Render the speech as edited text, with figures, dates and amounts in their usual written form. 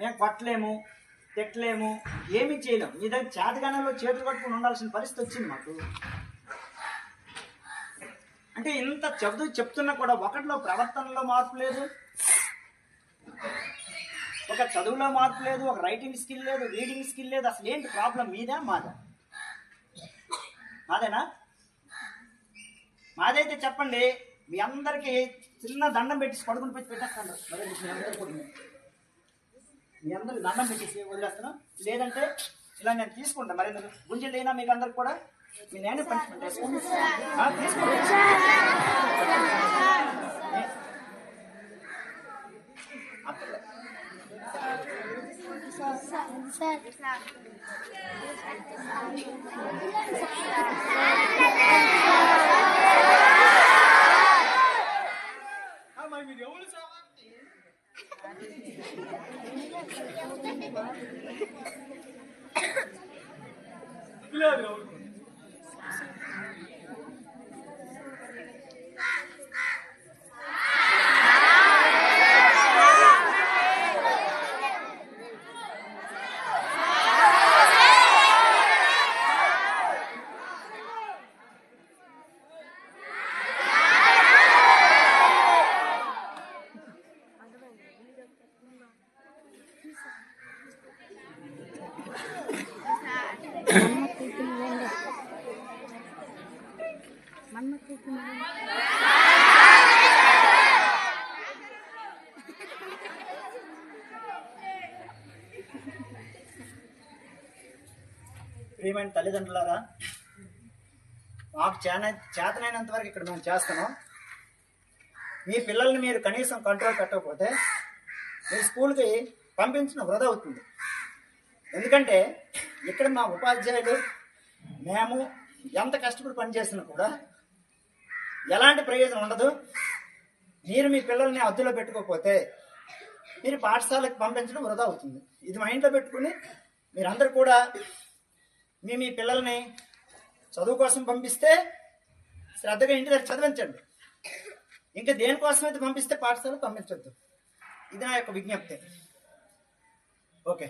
మేము కొట్టలేము, తిట్టలేము, ఏమీ చేయలేము. మీ దగ్గర చేతగానంలో చేతులు కట్టుకుని ఉండాల్సిన పరిస్థితి వచ్చింది మాకు. అంటే ఇంత చెప్తున్నా కూడా ఒకటిలో ప్రవర్తనలో మార్పు లేదు, ఒక చదువులో మార్పు లేదు, ఒక రైటింగ్ స్కిల్ లేదు, రీడింగ్ స్కిల్ లేదు. అసలు ఏంటి ప్రాబ్లం? మీదా మాదా? మాదేనా? మాదైతే చెప్పండి. మీ అందరికీ చిన్న దండం పెట్టి పడుకుని పెట్టేస్తాను. మీ అందరికి దండం పెట్టేసి వదిలేస్తాను. లేదంటే ఇలా నేను తీసుకుంటాను. మరి గుంజలు అయినా మీకు అందరికి కూడా మీ నేనే పనిష్మెంట్ వేసుకుంటాను. ప్రియమైన తల్లిదండ్రులారా, మాకు చేతనైనంత వరకు ఇక్కడ మేము చేస్తున్నాం. మీ పిల్లల్ని మీరు కనీసం కంట్రోల్ పెట్టకపోతే మీ స్కూల్కి పంపించడం వృధా అవుతుంది. ఎందుకంటే ఇక్కడ మా ఉపాధ్యాయులు మేము ఎంత కష్టపడి పనిచేసినా కూడా ఎలాంటి ప్రయోజనం ఉండదు. మీరు మీ పిల్లల్ని అదుపులో పెట్టుకోకపోతే మీరు పాఠశాలకు పంపించడం వృధా అవుతుంది. ఇది మైండ్లో పెట్టుకుని మీరందరూ కూడా మీ పిల్లల్ని చదువు కోసం పంపిస్తే శ్రద్ధగా ఇంటి దగ్గర చదివించండి. ఇంకా దేనికోసం అయితే పంపిస్తే పాఠశాలకు పంపించొద్దు. ఇది నా యొక్క విజ్ఞప్తి. ఓకే.